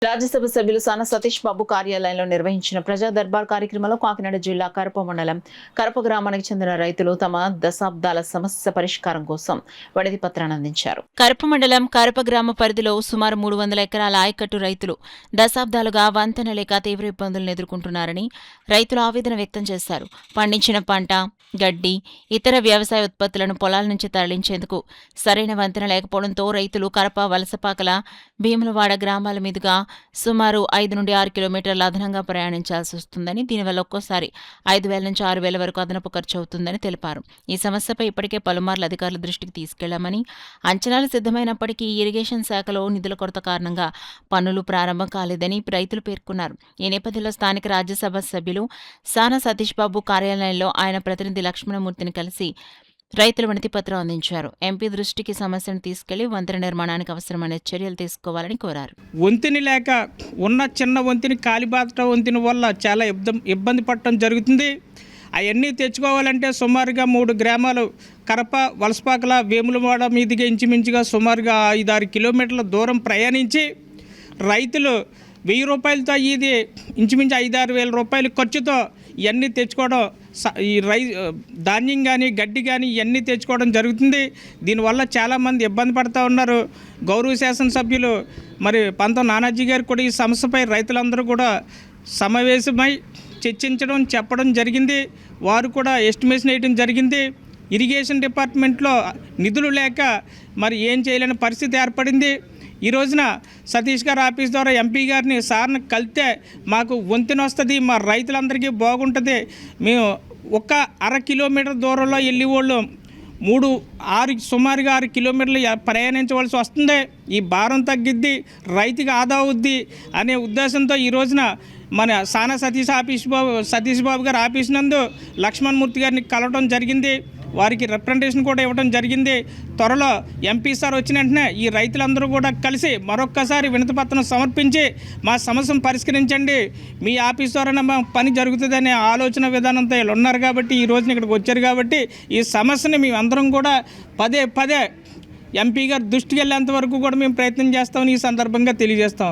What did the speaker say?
రాజ్యసభ సభ్యులు సాన సతీష్ బాబు కార్యాలయంలో నిర్వహించిన ప్రజా దర్బార్ కార్యక్రమంలో కాకినాడ జిల్లా కరప మండలం కరప గ్రామానికి చెందిన రైతులు తమ దశాబ్దాల సమస్య పరిష్కారం కోసం వినతి పత్రాన్ని అందించారు. కరప మండలం కరప గ్రామ పరిధిలో సుమారు 300 ఎకరాల ఆయకట్టు రైతులు దశాబ్దాలుగా వంతెన లేక తీవ్ర ఇబ్బందులను ఎదుర్కొంటున్నారని రైతులు ఆవేదన వ్యక్తం చేశారు. పండించిన పంట, గడ్డి, ఇతర వ్యవసాయ ఉత్పత్తులను పొలాల నుంచి తరలించేందుకు సరైన వంతెన లేకపోవడంతో రైతులు కరప, వలసపాకల, భీములవాడ గ్రామాల మీదుగా సుమారు 5 నుండి 6 కిలోమీటర్ల అదనంగా ప్రయాణించాల్సి వస్తుందని, దీనివల్ల ఒక్కోసారి 5,000 నుంచి 6,000 వరకు అదనపు ఖర్చు అవుతుందని తెలిపారు. ఈ సమస్యపై ఇప్పటికే పలుమార్లు అధికారుల దృష్టికి తీసుకెళ్లామని, అంచనాలు సిద్ధమైనప్పటికీ ఇరిగేషన్ శాఖలో నిధుల కొరత కారణంగా పనులు ప్రారంభం కాలేదని రైతులు పేర్కొన్నారు. ఈ నేపథ్యంలో స్థానిక రాజ్యసభ సభ్యులు సాన సతీష్ బాబు కార్యాలయంలో ఆయన ప్రతినిధి లక్ష్మణమూర్తిని కలిసి రైతుల వినతి పత్రం అందించారు. ఎంపీ దృష్టికి సమస్యను తీసుకెళ్లి వంతెన నిర్మాణానికి అవసరమైన చర్యలు తీసుకోవాలని కోరారు. వంతెన లేక ఉన్న చిన్న వంతెన కాలిబాట వంతెన వల్ల చాలా ఇబ్బంది పడటం జరుగుతుంది. అవన్నీ తెచ్చుకోవాలంటే సుమారుగా 3 గ్రామాలు కరప, వలసపాకల, వేములవాడ మీదుగా ఇంచుమించుగా సుమారుగా 5-6 కిలోమీటర్ల దూరం ప్రయాణించి రైతులు 1000 రూపాయలతో ఇది ఇంచుమించు 5-6 వేల రూపాయల ఖర్చుతో ఇవన్నీ తెచ్చుకోవడం, ఈ ధాన్యం కానీ గడ్డి కానీ ఇవన్నీ తెచ్చుకోవడం జరుగుతుంది. దీనివల్ల చాలామంది ఇబ్బంది పడుతూ ఉన్నారు. గౌరవ శాసనసభ్యులు మరి పంతం నానాజీ గారు కూడా ఈ సమస్యపై రైతులందరూ కూడా సమావేశమై చర్చించడం, చెప్పడం జరిగింది. వారు కూడా ఎస్టిమేషన్ వేయడం జరిగింది. ఇరిగేషన్ డిపార్ట్మెంట్లో నిధులు లేక మరి ఏం చేయలేని పరిస్థితి ఏర్పడింది. ఈ రోజున సతీష్ గారి ఆఫీస్ ద్వారా ఎంపీ గారిని సార్ని కలిస్తే మాకు వంతెన వస్తుంది, మా రైతులందరికీ బాగుంటుంది, మేము ఒక 1/2 కిలోమీటర్ దూరంలో వెళ్ళి వాళ్ళు సుమారుగా 6 కిలోమీటర్లు ప్రయాణించవలసి వస్తుంది, ఈ భారం తగ్గిద్ది, రైతుకి ఆదా అవుద్ది అనే ఉద్దేశంతో ఈ రోజున మన సానా సతీష్ బాబు గారి ఆఫీస్ నందు లక్ష్మణమూర్తి గారిని కలవడం జరిగింది. వారికి రిప్రజెంటేషన్ కూడా ఇవ్వడం జరిగింది. త్వరలో ఎంపీ సార్ వచ్చిన వెంటనే ఈ రైతులందరూ కూడా కలిసి మరొక్కసారి వినతిపత్రం సమర్పించి మా సమస్యను పరిష్కరించండి, మీ ఆఫీస్ ద్వారా మా పని జరుగుతుందనే ఆలోచన విధానంతో వీళ్ళు ఉన్నారు కాబట్టి ఈ రోజున ఇక్కడికి వచ్చారు కాబట్టి ఈ సమస్యని మేమందరం కూడా పదే ఎంపీ గారు దృష్టికి వెళ్ళేంత వరకు కూడా మేము ప్రయత్నం చేస్తామని ఈ సందర్భంగా తెలియజేస్తాం.